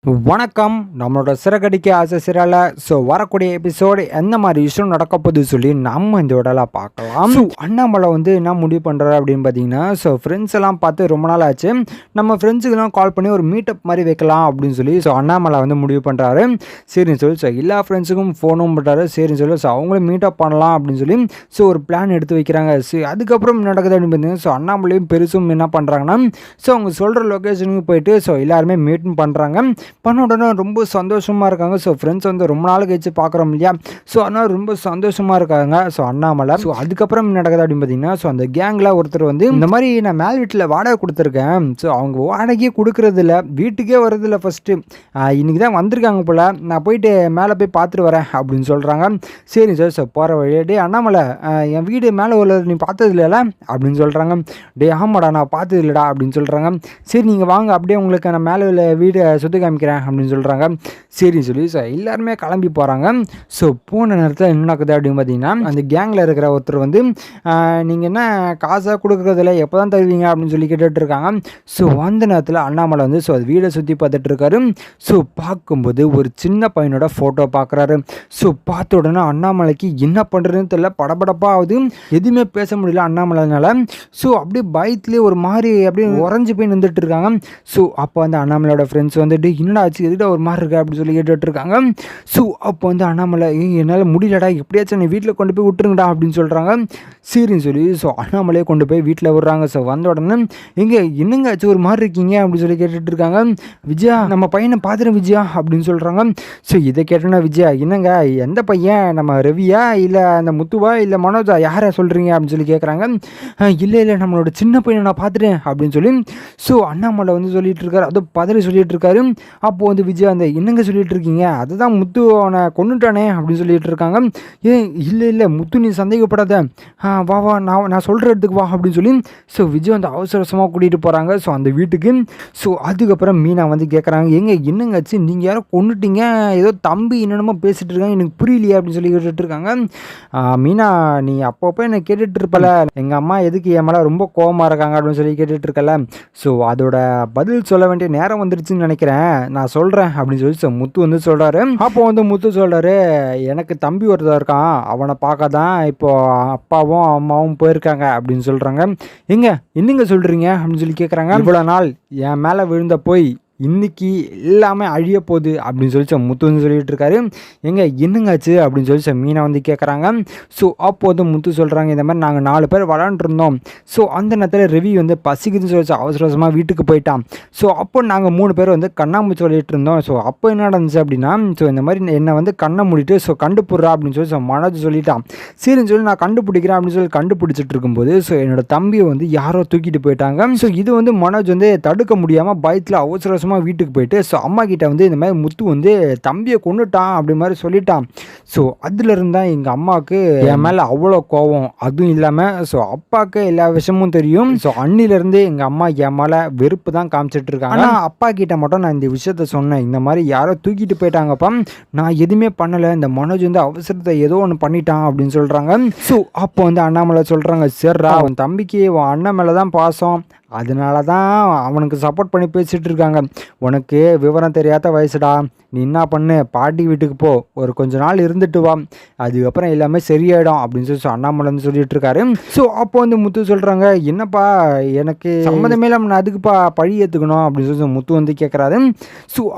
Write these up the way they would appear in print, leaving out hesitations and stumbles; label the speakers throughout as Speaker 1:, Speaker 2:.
Speaker 1: வணக்கம். நம்மளோட சிறகடிக்க ஆசை சிறல வரக்கூடிய எபிசோடு எந்த மாதிரி விஷயம் நடக்க போகுது சொல்லி நம்ம இந்த உடலை பார்க்கலாம். அண்ணாமலை என்ன முடிவு பண்ணுறாரு அப்படின்னு பார்த்தீங்கன்னா, ஃப்ரெண்ட்ஸ் எல்லாம் பார்த்து ரொம்ப நாள் ஆச்சு, நம்ம ஃப்ரெண்ட்ஸுக்கெல்லாம் கால் பண்ணி ஒரு மீட்டப் மாதிரி வைக்கலாம் அப்படின்னு சொல்லி அண்ணாமலை முடிவு பண்ணுறாரு. சரின்னு சொல்லி எல்லா ஃப்ரெண்ட்ஸுக்கும் ஃபோனும் பண்ணுறாரு. சரின்னு சொல்லி அவங்களும் மீட்டப் பண்ணலாம் அப்படின்னு சொல்லி ஒரு பிளான் எடுத்து வைக்கிறாங்க. அதுக்கப்புறம் நடக்குது அப்படின்னு பார்த்தீங்கன்னா, அண்ணாமலையும் பெருசும் என்ன பண்ணுறாங்கன்னா, அவங்க சொல்கிற லொக்கேஷனுக்கு போயிட்டு எல்லாருமே மீட்டும் பண்ணுறாங்க. பண்ண உடனே ரொம்ப சந்தோஷமாக இருக்காங்க. ஃப்ரெண்ட்ஸ் ரொம்ப நாள் கழிச்சு பார்க்குறோம் இல்லையா, அதனால் ரொம்ப சந்தோஷமாக இருக்காங்க அண்ணாமலை. அதுக்கப்புறம் நடக்குது அப்படின்னு பார்த்தீங்கன்னா, அந்த கேங்கில் ஒருத்தர் இந்த மாதிரி நான் மேல் வீட்டில் வாடகை கொடுத்துருக்கேன், அவங்க வாடகையே கொடுக்குறது இல்லை, வீட்டுக்கே வர்றதில்ல, ஃபஸ்ட்டு இன்றைக்கி தான் வந்திருக்காங்க போல், நான் போயிட்டு மேலே போய் பார்த்துட்டு வரேன் அப்படின்னு சொல்கிறாங்க. சரி சார் போகிற வழியே அண்ணாமலை என் வீடு மேலே உள்ள நீ பார்த்தது இல்லைல்ல அப்படின்னு சொல்கிறாங்க. ஆமாடா நான் பார்த்தது இல்லைடா அப்படின்னு சொல்கிறாங்க. சரி நீங்கள் வாங்க, அப்படியே உங்களுக்கு நான் மேலே உள்ள வீடு சுற்றி காமிக்கிறேன் அப்படின்னு சொல்கிறாங்க. சரின்னு சொல்லி எல்லாருமே கிளம்பி போகிறாங்க. போன நேரத்தில் என்ன நடக்குது அப்படின்னு பார்த்தீங்கன்னா, அந்த கேங்கில் இருக்கிற ஒருத்தர் நீங்கள் என்ன காசாக கொடுக்குறதில்ல, எப்போ தான் தருவீங்க அப்படின்னு சொல்லி கேட்டுட்டு இருக்காங்க. அந்த நேரத்தில் அண்ணாமலை அது வீடை சுற்றி பார்த்துட்டு இருக்காரு. பார்க்கும்போது ஒரு சின்ன பையனோட ஃபோட்டோ பார்க்குறாரு. பார்த்த உடனே அண்ணாமலைக்கு என்ன பண்ணுறதுன்னு தெரியல, படபடப்பாகுது, எதுவுமே பேச முடியல அண்ணாமலைனால. அப்படியே பயத்துலேயே ஒரு மாதிரி அப்படியே உறைஞ்சி போய் நின்றுட்டு இருக்காங்க. அப்போ அண்ணாமலையோட ஃப்ரெண்ட்ஸ் என்னடா ஆச்சு, எதுக்கிட்ட ஒரு மாதிரி இருக்கா அப்படின்னு சொல்லி கேட்டுட்டு இருக்காங்க. அப்போ அண்ணாமலை என்னால் முடியலடா, எப்படியாச்சும் நீ வீட்டில் கொண்டு போய் விட்டுருங்கடா அப்படின்னு சொல்கிறாங்க. சரின்னு சொல்லி அண்ணாமலையை கொண்டு போய் வீட்டில் விடுறாங்க. வந்த உடனே என்னங்க ஆச்சு, ஒரு மாதிரி இருக்கீங்க அப்படின்னு சொல்லி கேட்டுட்டு இருக்காங்க. விஜயா நம்ம பையனை பார்த்துறேன் விஜயா அப்படின்னு சொல்கிறாங்க. இதை கேட்டோன்னா விஜயா என்னங்க எந்த பையன், நம்ம ரவியா இல்லை அந்த முத்துவா இல்லை மனோஜா, யாரை சொல்கிறீங்க அப்படின்னு சொல்லி கேட்குறாங்க. இல்லை நம்மளோட சின்ன பையனை நான் பார்த்துட்டேன் அப்படின்னு சொல்லி அண்ணாமலை சொல்லிட்டு இருக்காரு. அதுவும் பதறி சொல்லிட்டு இருக்காரு. அப்போது விஜயா என்னங்க சொல்லிட்டு இருக்கீங்க, அதுதான் முத்து அவனை கொண்டுட்டானே அப்படின்னு சொல்லிட்டு இருக்காங்க. இல்லை முத்து நீ சந்தேகப்படாத, வா வா நான் சொல்கிற இடத்துக்கு வா அப்படின்னு சொல்லி விஜய் அவசர அவசரமாக கூட்டிகிட்டு போகிறாங்க அந்த வீட்டுக்கு. அதுக்கப்புறம் மீனா கேட்குறாங்க, என்னங்க ஆச்சு, நீங்கள் யாரோ கொண்டுட்டீங்க, ஏதோ தம்பி என்னென்னமோ பேசிகிட்டு இருக்காங்க, எனக்கு புரியலையே அப்படின்னு சொல்லி கேட்டுட்டு இருக்காங்க. மீனா நீ அப்பப்போ என்னை கேட்டுட்டு இருப்பல, எங்கள் அம்மா எதுக்கு என் மேலே ரொம்ப கோவமாக இருக்காங்க அப்படின்னு சொல்லி கேட்டுட்டு இருக்கல, அதோட பதில் சொல்ல வேண்டிய நேரம் வந்துருச்சுன்னு நினைக்கிறேன், நான் சொல்கிறேன் அப்படின்னு சொல்லி முத்து சொல்கிறாரு. அப்போ முத்து சொல்கிறாரு, எனக்கு தம்பி ஒருத்தர் இருக்கான், அவனை பார்க்க தான் இப்போ அப்பாவும் அம்மாவும் போயிருக்காங்க அப்படின்னு சொல்கிறாங்க. என்னங்க சொல்கிறீங்க அப்படின்னு சொல்லி கேட்குறாங்க. இவ்வளோ நாள் என் மேலே விழுந்த போய் இன்னைக்கு எல்லாமே அழிய போகுது அப்படின்னு சொல்லி முத்து சொல்லிட்டு இருக்காரு. என்னங்காச்சு அப்படின்னு சொல்லி மீனா கேட்குறாங்க. அப்போது முத்து சொல்கிறாங்க, இந்த மாதிரி நாங்கள் 4 பேர் விளாண்டுருந்தோம். அந்த நேரத்தில் ரவி பசிக்குதுன்னு சொல்லி அவசர அவசரமாக வீட்டுக்கு போயிட்டான். அப்போ நாங்கள் 3 பேர் கண்ணாமூச்சி சொல்லிட்டு இருந்தோம். அப்போ என்ன நடந்துச்சு அப்படின்னா, இந்த மாதிரி என்னை கண்ணை மூடிட்டு கண்டுபிடுறா அப்படின்னு சொல்லி மனோஜ் சொல்லிட்டான். சரின்னு சொல்லி நான் கண்டுபிடிக்கிறேன் அப்படின்னு சொல்லி கண்டுபிடிச்சிட்டு இருக்கும்போது என்னோட தம்பியை யாரோ தூக்கிட்டு போயிட்டாங்க. இது மனோஜ் தடுக்க முடியாமல் பயத்தில் அவசர வீட்டுக்கு போயிட்டு அம்மா கிட்ட இந்த மாதிரி முத்து தம்பியை கொண்டுட்டான் அப்படி மாதிரி சொல்லிட்டான். அதுலேருந்து தான் எங்கள் அம்மாவுக்கு என் மேலே அவ்வளோ கோவம். அதுவும் இல்லாமல் அப்பாவுக்கு எல்லா விஷயமும் தெரியும். அன்னிலேருந்து எங்கள் அம்மா என் மேலே வெறுப்பு தான் காமிச்சிட்டு இருக்காங்க. ஆனால் அப்பா கிட்ட மட்டும் நான் இந்த விஷயத்த சொன்னேன், இந்த மாதிரி யாரோ தூக்கிட்டு போயிட்டாங்கப்பா, நான் எதுவுமே பண்ணலை, இந்த மனோஜ் அவசரத்தை ஏதோ ஒன்று பண்ணிட்டான் அப்படின்னு சொல்கிறாங்க. அப்போ அண்ணாமலை சொல்கிறாங்க, சரிடா அவன் தம்பிக்கு உன் அண்ணன் மேலே தான் பாசம், அதனால தான் அவனுக்கு சப்போர்ட் பண்ணி பேசிகிட்டு இருக்காங்க, உனக்கு விவரம் தெரியாத வயசுடா, நீ என்ன பண்ணு, பாட்டி வீட்டுக்கு போ, ஒரு கொஞ்ச நாள் இருந்துட்டு வா, அதுக்கப்புறம் எல்லாமே சரியாயிடும் அப்படின்னு சொல்லி அண்ணாமலை சொல்லிட்டு இருக்காரு. அப்போ முத்து சொல்கிறாங்க, என்னப்பா எனக்கு சம்மந்தமே இல்லாமல் நான் அதுக்குப்பா பழி ஏற்றுக்கணும் அப்படின்னு சொல்லி முத்து கேட்குறாரு.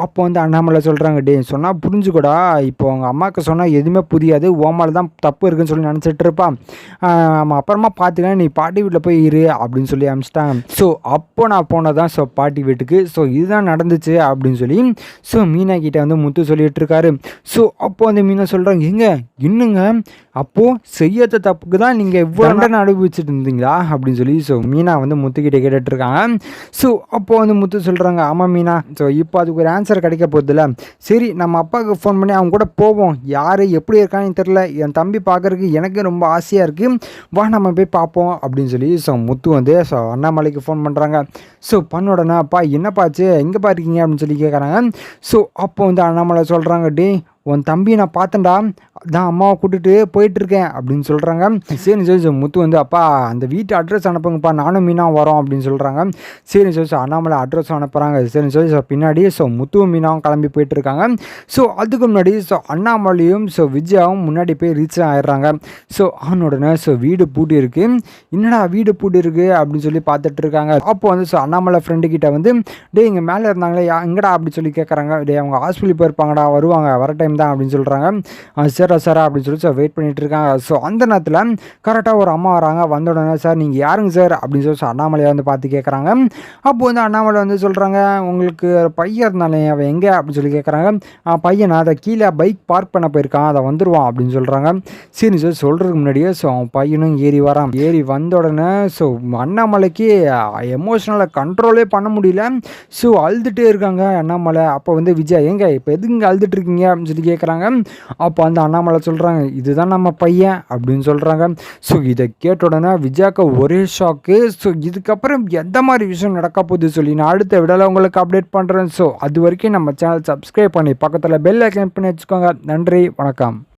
Speaker 1: அப்போ அண்ணாமலை சொல்கிறாங்க, டே சொன்னால் புரிஞ்சுக்கூடா, இப்போ அவங்க அம்மாவுக்கு சொன்னால் எதுவுமே புரியாது, ஓமால தான் தப்பு இருக்குன்னு சொல்லி நினச்சிட்டு இருப்பா, அப்புறமா பார்த்துக்கலாம், நீ பாட்டி வீட்டில் போய் இரு அப்படின்னு சொல்லி அனுப்பிச்சிட்டாங்க. அப்போ நான் போனதான் பாட்டி வீட்டுக்கு. இதுதான் நடந்துச்சு அப்படின்னு சொல்லி மீனா கிட்ட முத்து சொல்லிட்டு இருக்காரு. அப்போ மீனா சொல்கிறாங்க, இன்னுங்க அப்போது செய்யாத தப்புக்கு தான் நீங்கள் இவ்வளோ தண்டனை அனுபவிச்சுட்டு இருந்தீங்களா அப்படின்னு சொல்லி மீனா முத்துக்கிட்ட கேட்டுட்டு இருக்காங்க. அப்போ முத்து சொல்கிறாங்க, ஆமாம் மீனா, இப்போ அதுக்கு ஒரு ஆன்சர் கிடைக்க போகுதுல்ல, சரி நம்ம அப்பாவுக்கு ஃபோன் பண்ணி அவங்க கூட போவோம், யார் எப்படி இருக்கான்னு தெரில, என் தம்பி பார்க்குறதுக்கு எனக்கு ரொம்ப ஆசையாக இருக்குது, வா நம்ம போய் பார்ப்போம் அப்படின்னு சொல்லி முத்து அண்ணாமலைக்கு ஃபோன் பண்ணுறாங்க. பண்ண உடனே அப்பா என்னப்பாச்சு எங்கே பாருக்கீங்க அப்படின்னு சொல்லி கேட்குறாங்க. அப்போ அண்ணாமலை சொல்கிறாங்க, டே உன் தம்பி நான் பார்த்தேன்டா, தான் அம்மாவை கூட்டிகிட்டு போயிட்டுருக்கேன் அப்படின்னு சொல்கிறாங்க. சரி சரி முத்து வந்து அப்பா அந்த வீட்டு அட்ரஸ் அனுப்புங்கப்பா, நானும் மீனா வரோம் அப்படின்னு சொல்கிறாங்க. சரி சரி அண்ணாமலை அட்ரஸ் அனுப்புகிறாங்க. சரி சரி பின்னாடி முத்துவும் மீனாவும் கிளம்பி போயிட்டுருக்காங்க. அதுக்கு முன்னாடி அண்ணாமலையும் விஜயாவும் முன்னாடி போய் ரீச் ஆயிடுறாங்க. ஆன உடனே வீடு பூட்டி இருக்கு. என்னடா வீடு பூட்டி இருக்கு அப்படின்னு சொல்லி பார்த்துட்டு இருக்காங்க. அப்போ வந்து அண்ணாமலை ஃப்ரெண்டு கிட்ட வந்து டே இங்கே மேலே இருந்தாங்களே எங்கடா அப்படின்னு சொல்லி கேட்குறாங்க. டே அவங்க ஹாஸ்பிட்டல் போயிருப்பாங்கடா, வருவாங்க, வர டைம் தான் அப்படின்னு சொல்கிறாங்க. சார் அப்படின்னு சொல்லி வெயிட் பண்ணிட்டு இருக்காங்க. அந்த நேரத்தில் கரெக்டாக ஒரு அம்மா வராங்க. வந்த உடனே சார் நீங்கள் யாருங்க சார் அப்படின்னு சொல்லி அண்ணாமலையை வந்து பார்த்து கேட்குறாங்க. அப்போ வந்து அண்ணாமலை வந்து சொல்கிறாங்க, உங்களுக்கு பையன் இருந்தாலே அவன் எங்கே அப்படின்னு சொல்லி கேட்குறாங்க. பையனை அதை கீழே பைக் பார்க் பண்ண போயிருக்கான், அதை வந்துடுவான் அப்படின்னு சொல்கிறாங்க. சரி சார் சொல்கிறதுக்கு முன்னாடியே அவன் பையனும் ஏறி வரான். ஏறி வந்த உடனே அண்ணாமலைக்கு எமோஷனலை கண்ட்ரோலே பண்ண முடியல. அழுதுகிட்டே இருக்காங்க அண்ணாமலை. அப்போ வந்து விஜய் எங்க இப்போ எதுங்க அழுதுட்டு இருக்கீங்க அப்படின்னு சொல்லி கேட்குறாங்க. அப்போ அந்த அண்ணாமலை சொல்கிறாங்க, இதுதான் நம்ம பையன் அப்படின்னு சொல்கிறாங்க. இதை கேட்ட உடனே விஜயாக்கு ஒரே ஷாக்கு. இதுக்கப்புறம் எந்த மாதிரி விஷயம் நடக்க போகுது சொல்லி நான் அடுத்த விடலை உங்களுக்கு அப்டேட் பண்ணுறேன். அது வரைக்கும் நம்ம சேனல் சப்ஸ்கிரைப் பண்ணி பக்கத்தில் பெல் ஐக்கான் பண்ணி வச்சுக்கோங்க. நன்றி, வணக்கம்.